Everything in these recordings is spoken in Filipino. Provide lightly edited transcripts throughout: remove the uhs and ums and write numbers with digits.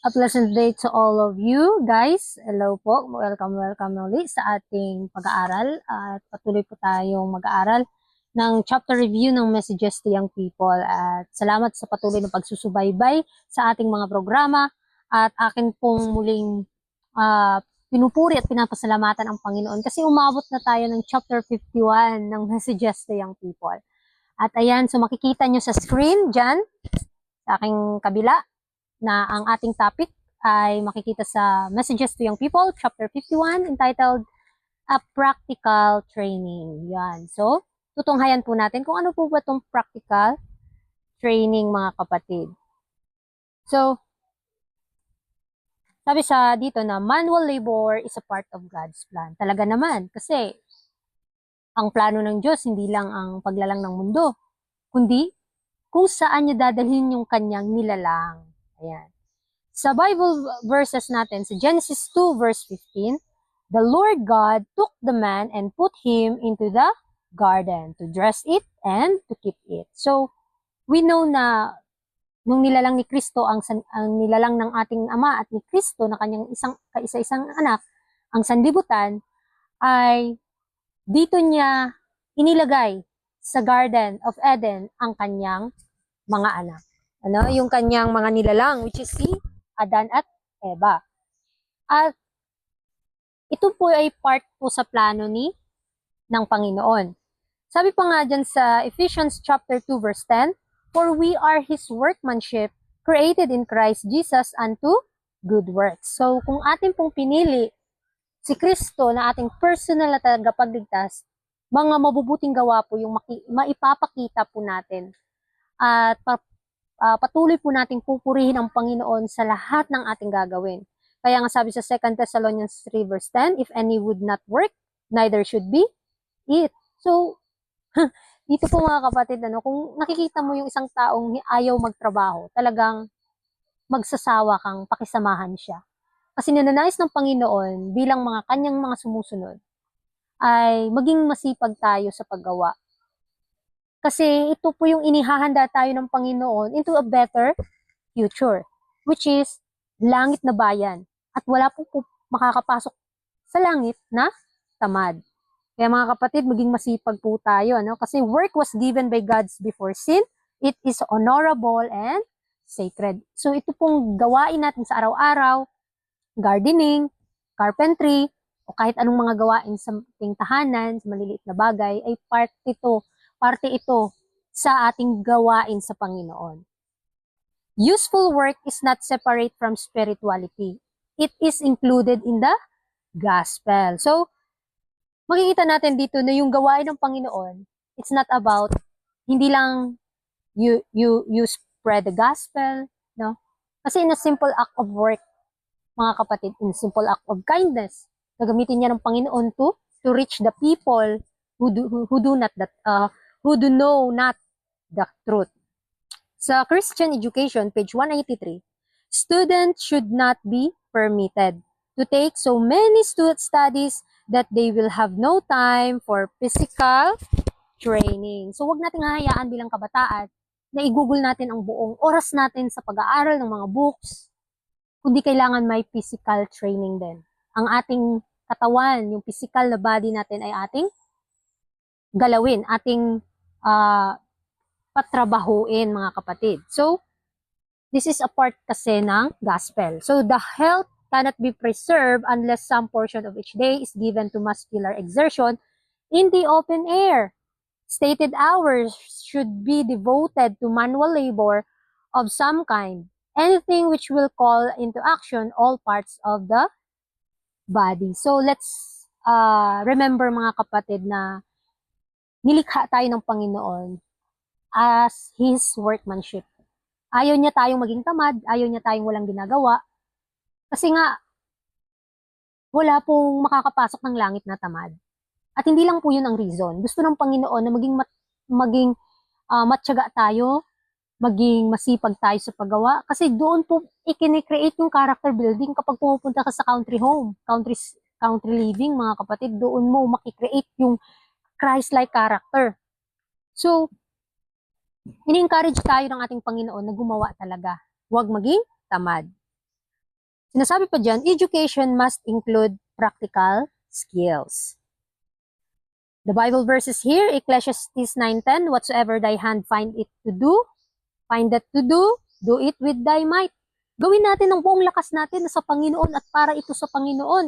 A pleasant day to all of you guys. Hello po. Welcome ulit sa ating pag-aaral. At patuloy po tayong mag-aaral ng chapter review ng Messages to Young People. At salamat sa patuloy na pagsusubaybay sa ating mga programa. At akin pong muling pinupuri at pinapasalamatan ang Panginoon kasi umabot na tayo ng chapter 51 ng Messages to Young People. At ayan, so makikita nyo sa screen dyan, sa aking kabila, na ang ating topic ay makikita sa Messages to Young People, Chapter 51, entitled A Practical Training. Yan. So, tutunghayan po natin kung ano po ba itong practical training, mga kapatid. So, sabi sa dito na manual labor is a part of God's plan. Talaga naman, kasi ang plano ng Diyos hindi lang ang paglalang ng mundo, kundi kung saan niya dadalhin yung kanyang nilalang. Ayan. Sa Bible verses natin, sa Genesis 2 verse 15, the Lord God took the man and put him into the garden to dress it and to keep it. So, we know na nung nilalang ni Kristo, ang nilalang ng ating Ama at ni Kristo na kanyang kaisa-isang anak, ang sanlibutan, ay dito niya inilagay sa Garden of Eden ang kanyang mga anak. Yung kanyang mga nilalang, which is si Adan at Eva. At ito po ay part po sa plano ng Panginoon. Sabi pa nga dyan sa Ephesians chapter 2 verse 10, for we are His workmanship, created in Christ Jesus unto good works. So kung atin pong pinili si Kristo na ating personal na tagapagligtas, mga mabubuting gawa po yung maipapakita po natin. At patuloy po nating pupurihin ang Panginoon sa lahat ng ating gagawin. Kaya nga sabi sa 2 Thessalonians 3 verse 10, if any would not work, neither should be eat. So, dito po mga kapatid, kung nakikita mo yung isang taong ayaw magtrabaho, talagang magsasawa kang pakisamahan siya. Kasi ninanais ng Panginoon bilang mga kanyang mga sumusunod, ay maging masipag tayo sa paggawa. Kasi ito po yung inihahanda tayo ng Panginoon into a better future, which is langit na bayan. At wala po makakapasok sa langit na tamad. Kaya mga kapatid, maging masipag po tayo. Kasi work was given by God's before sin. It is honorable and sacred. So ito pong gawain natin sa araw-araw, gardening, carpentry, o kahit anong mga gawain sa ating tahanan, sa maliliit na bagay, ay parte ito sa ating gawain sa Panginoon. Useful work is not separate from spirituality. It is included in the gospel. So, makikita natin dito na yung gawain ng Panginoon, it's not about, hindi lang you spread the gospel, no? Kasi in a simple act of work, mga kapatid, in simple act of kindness, gagamitin niya ng Panginoon to reach the people who do know not the truth. Sa Christian Education, page 183, students should not be permitted to take so many studies that they will have no time for physical training. So, wag nating hahayaan bilang kabataan na i-google natin ang buong oras natin sa pag-aaral ng mga books, kundi kailangan may physical training din. Ang ating katawan, yung physical na body natin ay ating galawin, ating patrabahuin, mga kapatid. So, this is a part kasi ng gospel. So, the health cannot be preserved unless some portion of each day is given to muscular exertion in the open air. Stated hours should be devoted to manual labor of some kind, anything which will call into action all parts of the body. So, let's remember, mga kapatid, na nilikha tayo ng Panginoon as His workmanship. Ayaw niya tayong maging tamad, ayaw niya tayong walang ginagawa. Kasi nga, wala pong makakapasok ng langit na tamad. At hindi lang po yun ang reason. Gusto ng Panginoon na maging matyaga tayo, maging masipag tayo sa paggawa. Kasi doon po i-create yung character building kapag pumupunta ka sa country home, country living, mga kapatid. Doon mo makikreate yung Christ-like character. So, ini-encourage tayo ng ating Panginoon na gumawa talaga. Huwag maging tamad. Sinasabi pa dyan, education must include practical skills. The Bible verses here, Ecclesiastes 9:10, whatsoever thy hand find it to do, find that to do it with thy might. Gawin natin ng buong lakas natin na sa Panginoon at para ito sa Panginoon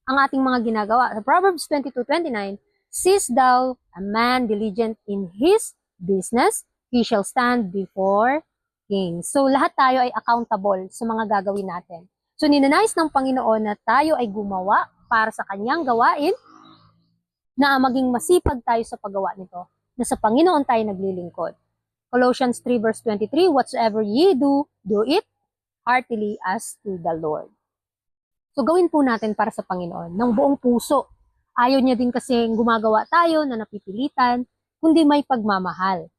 ang ating mga ginagawa. Sa Proverbs 22:29, seest thou a man diligent in his business, he shall stand before kings. So lahat tayo ay accountable sa mga gagawin natin. So ninanais ng Panginoon na tayo ay gumawa para sa kanyang gawain, na maging masipag tayo sa paggawa nito, na sa Panginoon tayo naglilingkod. Colossians 3 verse 23, whatsoever ye do, do it heartily as to the Lord. So gawin po natin para sa Panginoon ng buong puso. Ayaw niya din kasi gumagawa tayo na napipilitan, kundi may pagmamahal.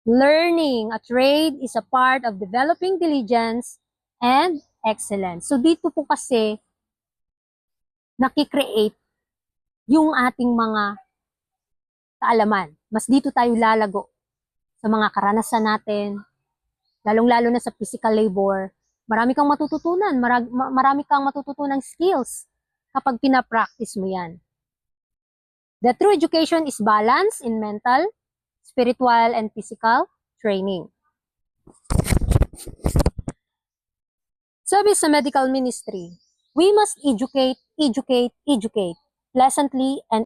Learning a trade is a part of developing diligence and excellence. So dito po kasi nakikreate yung ating mga kaalaman. Mas dito tayo lalago sa mga karanasan natin, lalong-lalo na sa physical labor. Marami kang matututunan, marami kang matututunang skills kapag pinapractice mo yan. The true education is balance in mental, spiritual, and physical training. Sabi sa medical ministry, we must educate pleasantly and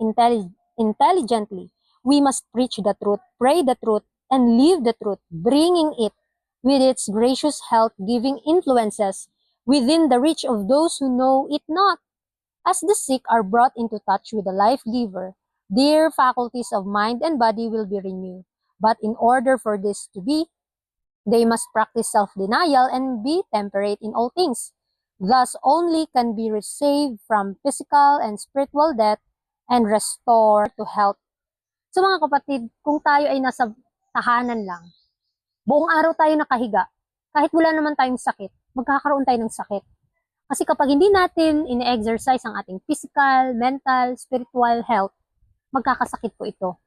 intelligently. We must preach the truth, pray the truth, and live the truth, bringing it with its gracious health-giving influences within the reach of those who know it not. As the sick are brought into touch with the life-giver, their faculties of mind and body will be renewed. But in order for this to be, they must practice self-denial and be temperate in all things. Thus only can be saved from physical and spiritual death and restored to health. So mga kapatid, kung tayo ay nasa tahanan lang, buong araw tayo nakahiga, kahit wala naman tayong sakit, magkakaroon tayo ng sakit. Kasi kapag hindi natin ine-exercise ang ating physical, mental, spiritual health, magkakasakit po ito.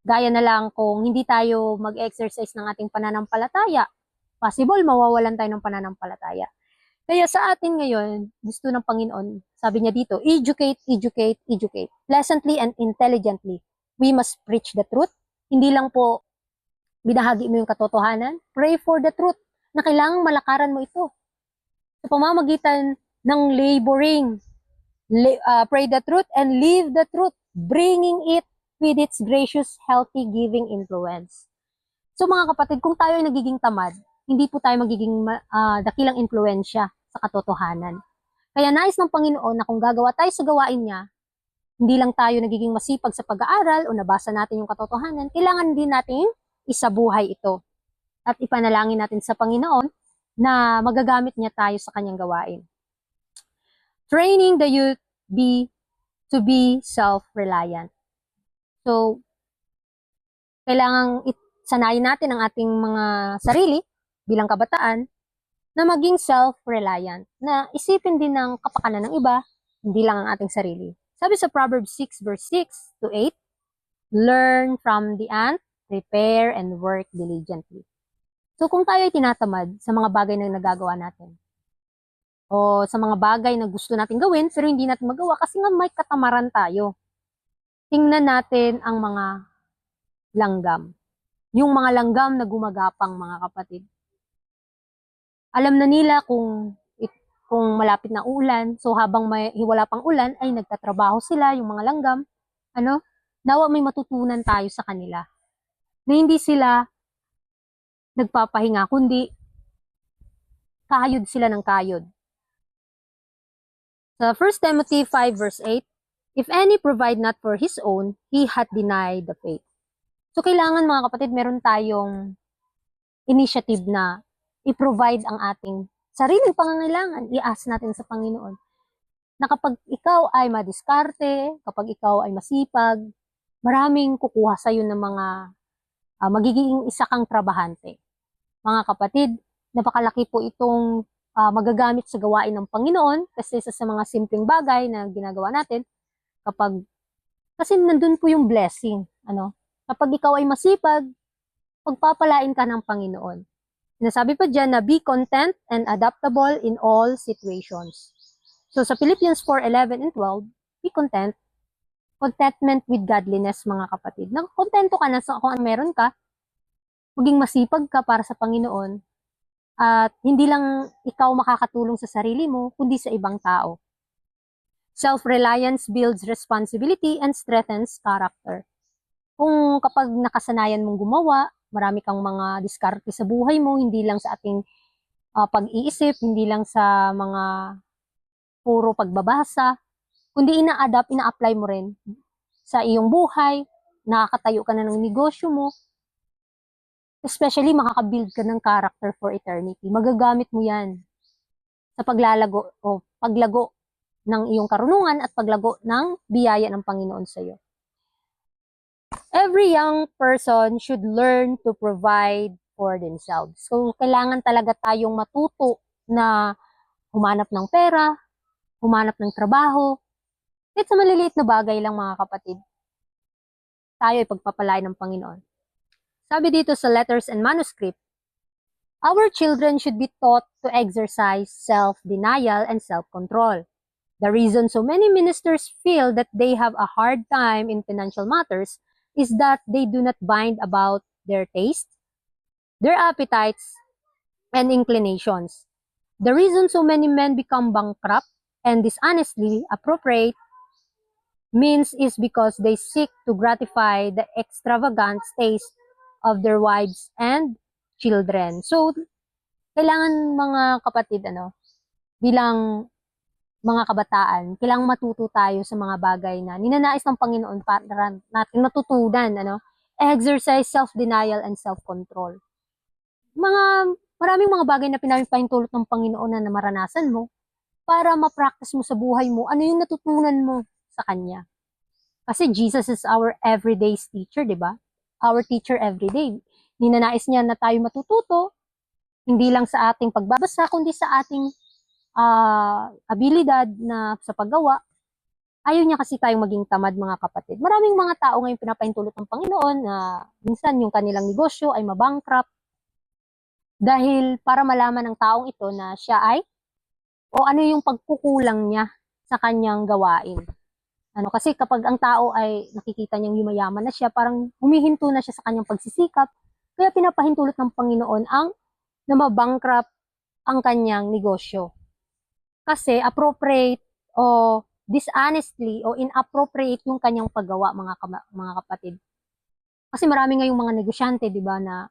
Gaya na lang kung hindi tayo mag-exercise ng ating pananampalataya, possible mawawalan tayo ng pananampalataya. Kaya sa atin ngayon, gusto ng Panginoon, sabi niya dito, educate, pleasantly and intelligently. We must preach the truth. Hindi lang po binahagi mo yung katotohanan, pray for the truth, na kailangang malakaran mo ito. Sa pamamagitan ng laboring, pray the truth and live the truth, bringing it with its gracious, healthy, giving influence. So mga kapatid, kung tayo ay nagiging tamad, hindi po tayo magiging dakilang impluensya sa katotohanan. Kaya nais ng Panginoon na kung gagawa tayo sa gawain niya, hindi lang tayo nagiging masipag sa pag-aaral o nabasa natin yung katotohanan, kailangan din natin isabuhay ito. At ipanalangin natin sa Panginoon na magagamit niya tayo sa kanyang gawain. Training the youth to be self-reliant. So, kailangang sanayin natin ang ating mga sarili bilang kabataan na maging self-reliant, na isipin din ng kapakanan ng iba, hindi lang ang ating sarili. Sabi sa Proverbs 6 verse 6 to 8, learn from the ant, prepare and work diligently. So kung tayo ay tinatamad sa mga bagay na nagagawa natin, o sa mga bagay na gusto natin gawin pero hindi natin magawa kasi nga may katamaran tayo, tingnan natin ang mga langgam. Yung mga langgam na gumagapang, mga kapatid. Alam na nila kung malapit na ulan, so habang wala pang ulan ay nagtatrabaho sila, yung mga langgam. Nawa may matutunan tayo sa kanila. Na hindi sila nagpapahinga, kundi kayod sila ng kayod. Sa 1 Timothy 5 verse 8, if any provide not for his own, he hath denied the faith. So kailangan mga kapatid, meron tayong initiative na i-provide ang ating sariling pangangailangan, i-ask natin sa Panginoon. Na kapag ikaw ay madiskarte, kapag ikaw ay masipag, maraming kukuha sa iyo ng mga magiging isa kang trabahante. Mga kapatid, napakalaki po itong magagamit sa gawain ng Panginoon kasi sa mga simpleng bagay na ginagawa natin, kasi nandun po yung blessing. Kapag ikaw ay masipag, pagpapalain ka ng Panginoon. Sinasabi pa dyan na be content and adaptable in all situations. So sa Philippians 4:11 and 12, be content. Contentment with godliness, mga kapatid. Kontento ka na sa kung ano meron ka, maging masipag ka para sa Panginoon, at hindi lang ikaw makakatulong sa sarili mo, kundi sa ibang tao. Self-reliance builds responsibility and strengthens character. Kung kapag nakasanayan mong gumawa, marami kang mga diskarte sa buhay mo, hindi lang sa ating pag-iisip, hindi lang sa mga puro pagbabasa, kundi ina-adapt, ina-apply mo rin sa iyong buhay, nakakatayo ka na ng negosyo mo, especially makakabuild ka ng character for eternity. Magagamit mo yan sa paglalago o paglago ng iyong karunungan at paglago ng biyaya ng Panginoon sa iyo. Every young person should learn to provide for themselves. So, kailangan talaga tayong matuto na humanap ng pera, humanap ng trabaho. Kahit sa maliliit na bagay lang, mga kapatid, tayo ay pagpapalain ng Panginoon. Sabi dito sa Letters and Manuscript, our children should be taught to exercise self-denial and self-control. The reason so many ministers feel that they have a hard time in financial matters is that they do not bind about their taste, their appetites, and inclinations. The reason so many men become bankrupt and dishonestly appropriate means is because they seek to gratify the extravagant taste of their wives and children. So, kailangan, mga kapatid, bilang mga kabataan, kailangang matuto tayo sa mga bagay na ninanais ng Panginoon para natin matutunan, exercise self-denial and self-control. Maraming mga bagay na pinapahintulot ng Panginoon na maranasan mo para ma-practice mo sa buhay mo, ano yung natutunan mo sa Kanya. Kasi Jesus is our everyday teacher, di ba? Our teacher everyday. Ninanais niya na tayo matututo, hindi lang sa ating pagbabasa, kundi sa ating abilidad na sa paggawa. Ayaw niya kasi tayong maging tamad, mga kapatid. Maraming mga tao ngayon pinapahintulot ng Panginoon na minsan yung kanilang negosyo ay mabankrupt dahil para malaman ng taong ito na siya ay o ano yung pagkukulang niya sa kanyang gawain. Kasi kapag ang tao ay nakikita niyang yumayaman na siya, parang humihinto na siya sa kanyang pagsisikap, kaya pinapahintulot ng Panginoon ang na mabankrupt ang kanyang negosyo. Kasi appropriate o dishonestly o inappropriate yung kanyang paggawa, mga kapatid. Kasi marami ngayong mga negosyante, di ba, na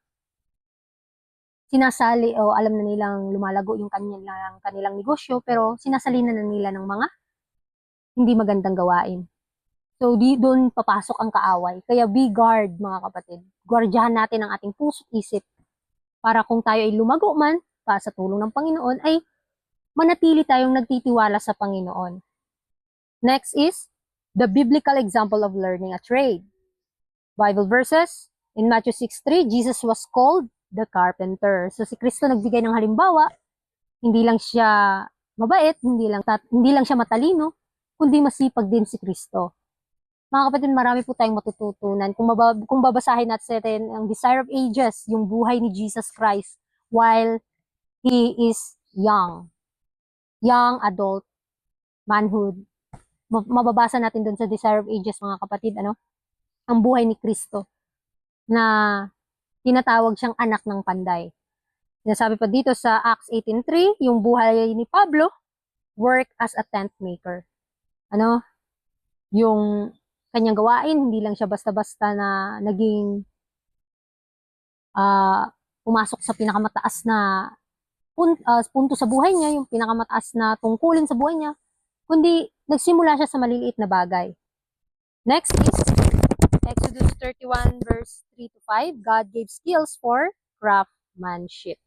sinasali o alam na nilang lumalago yung kanilang negosyo, pero sinasalinan na nila ng mga hindi magandang gawain. So, doon papasok ang kaaway. Kaya be guard, mga kapatid. Guardyahan natin ang ating puso't isip para kung tayo ay lumago man pa sa tulong ng Panginoon, ay manatili tayong nagtitiwala sa Panginoon. Next is the biblical example of learning a trade. Bible verses, in Matthew 6:3, Jesus was called the carpenter. So si Kristo nagbigay ng halimbawa, hindi lang siya mabait, hindi lang siya matalino, kundi masipag din si Kristo. Mga kapatid, marami po tayong matututunan. Kung babasahin natin ang Desire of Ages, yung buhay ni Jesus Christ while He is young adult, manhood. Mababasa natin dun sa Desire of Ages, mga kapatid, ang buhay ni Kristo na tinatawag siyang anak ng panday. Sinasabi pa dito sa Acts 18:3, yung buhay ni Pablo, work as a tent maker. Yung kanyang gawain, hindi lang siya basta-basta na naging pumasok sa pinakamataas na punto sa buhay niya, yung pinakamataas na tungkulin sa buhay niya, kundi nagsimula siya sa maliliit na bagay. Next is Exodus 31 verse 3-5, God gave skills for craftsmanship.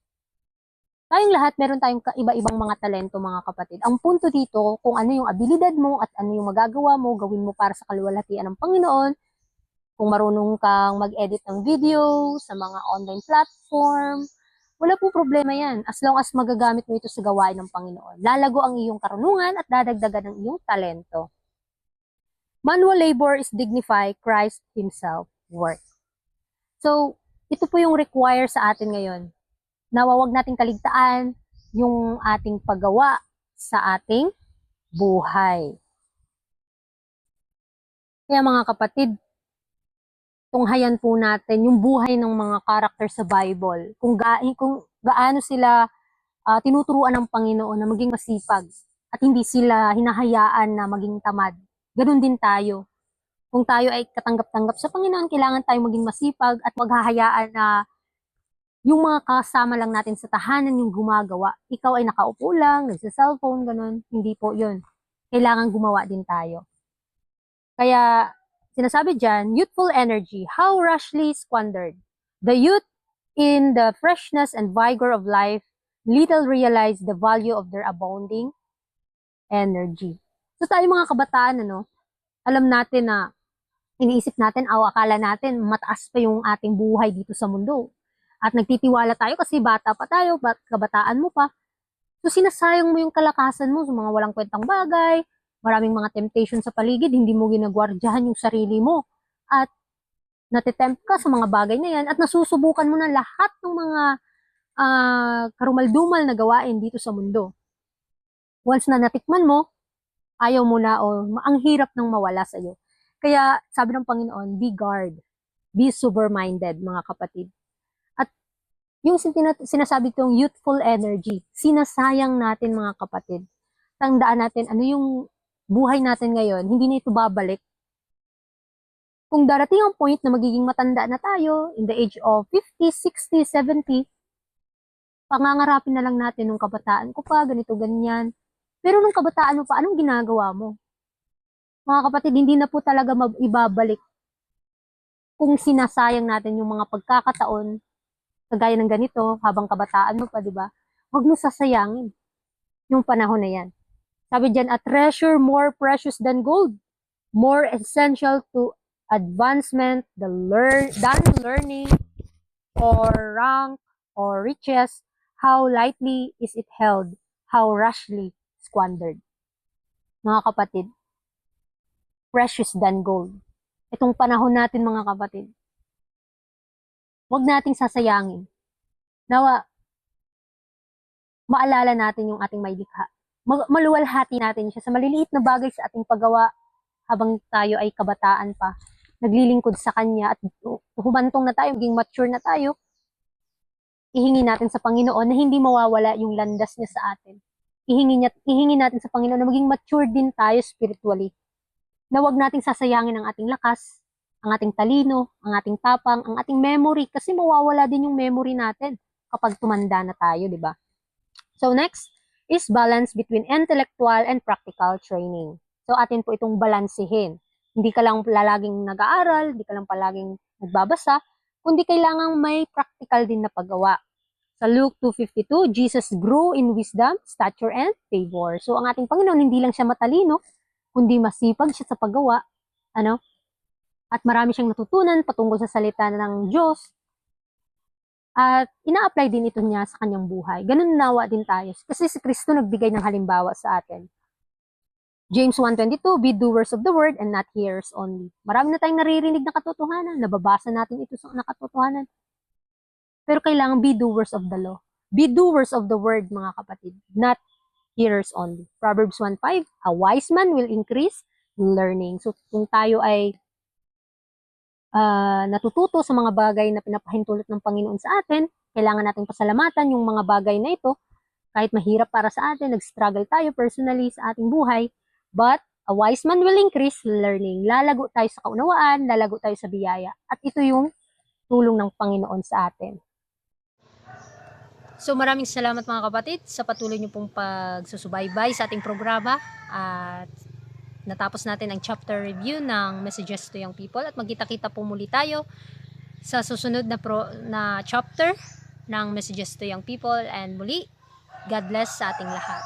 Tayong lahat, meron tayong iba-ibang mga talento, mga kapatid. Ang punto dito, kung ano yung abilidad mo at ano yung magagawa mo, gawin mo para sa kaluwalhatian ng Panginoon. Kung marunong kang mag-edit ng video sa mga online platform, wala po problema yan, as long as magagamit mo ito sa gawain ng Panginoon. Lalago ang iyong karunungan at dadagdagan ng iyong talento. Manual labor is dignify Christ Himself work. So, ito po yung require sa atin ngayon. Nawa wag nating kaligtaan yung ating paggawa sa ating buhay. Kaya mga kapatid, tunghayan po natin yung buhay ng mga karakter sa Bible. Kung gaano sila tinuturuan ng Panginoon na maging masipag at hindi sila hinahayaan na maging tamad. Ganun din tayo. Kung tayo ay katanggap-tanggap sa Panginoon, kailangan tayo maging masipag at wag hahayaan na yung mga kasama lang natin sa tahanan yung gumagawa. Ikaw ay nakaupo lang, nagsa-cellphone, ganun. Hindi po yun. Kailangan gumawa din tayo. Kaya, sinasabi dyan, youthful energy, how rashly squandered. The youth in the freshness and vigor of life little realize the value of their abounding energy. So tayo mga kabataan, alam natin na iniisip natin, akala natin mataas pa yung ating buhay dito sa mundo. At nagtitiwala tayo kasi bata pa tayo, kabataan mo pa. So sinasayang mo yung kalakasan mo sa mga walang kwentang bagay, maraming mga temptation sa paligid, hindi mo ginagwardyahan yung sarili mo. At natitempt ka sa mga bagay na yan at nasusubukan mo na lahat ng mga karumaldumal na gawain dito sa mundo. Once na natikman mo, ayaw mo na o ang hirap nang mawala sa iyo. Kaya sabi ng Panginoon, be guard, be sober-minded mga kapatid. At yung sinasabi kong youthful energy, sinasayang natin mga kapatid. Tandaan natin ano yung buhay natin ngayon, hindi na ito babalik. Kung darating ang point na magiging matanda na tayo, in the age of 50, 60, 70, pangangarapin na lang natin nung kabataan ko pa, ganito, ganyan. Pero nung kabataan mo pa, anong ginagawa mo? Mga kapatid, hindi na po talaga ibabalik kung sinasayang natin yung mga pagkakataon kagaya ng ganito habang kabataan mo pa, di ba? Huwag mo sasayangin yung panahon na yan. Sabi diyan, a treasure more precious than gold, more essential to advancement than learning or rank or riches. How lightly is it held, how rashly squandered. Mga kapatid, precious than gold. Itong panahon natin mga kapatid, huwag nating sasayangin. Nawa, maalala natin yung ating may likha. Maluwalhati natin siya sa maliliit na bagay sa ating paggawa habang tayo ay kabataan pa. Naglilingkod sa Kanya at humantong na tayo, maging mature na tayo. Ihingi natin sa Panginoon na hindi mawawala yung landas niya sa atin. Ihingi natin sa Panginoon na maging mature din tayo spiritually. Na huwag nating sasayangin ang ating lakas, ang ating talino, ang ating tapang, ang ating memory, kasi mawawala din yung memory natin kapag tumanda na tayo, di ba? So next is balance between intellectual and practical training. So atin po itong balansehin. Hindi ka lang palaging nag-aaral, hindi ka lang palaging nagbabasa, kundi kailangang may practical din na paggawa. Sa Luke 2:52, Jesus grew in wisdom, stature, and favor. So ang ating Panginoon, hindi lang siya matalino, kundi masipag siya sa paggawa, at marami siyang natutunan patungkol sa salita ng Diyos, at ina-apply din ito niya sa kanyang buhay. Ganun nawa din tayo, kasi si Kristo nagbigay ng halimbawa sa atin. James 1:22, be doers of the word and not hearers only. Marami na tayong naririnig na katotohanan, nababasa natin ito sa nakatotohanan. Pero kailangan be doers of the law. Be doers of the word, mga kapatid, not hearers only. Proverbs 1:5, a wise man will increase learning. So kung tayo ay natututo sa mga bagay na pinapahintulot ng Panginoon sa atin, kailangan nating pasalamatan yung mga bagay na ito. Kahit mahirap para sa atin, nag-struggle tayo personally sa ating buhay, but a wise man will increase learning. Lalago tayo sa kaunawaan, lalago tayo sa biyaya. At ito yung tulong ng Panginoon sa atin. So maraming salamat mga kapatid sa patuloy niyo pong pagsusubaybay sa ating programa, at natapos natin ang chapter review ng Messages to Young People, at magkita-kita po muli tayo sa susunod na chapter ng Messages to Young People, and muli, God bless sa ating lahat.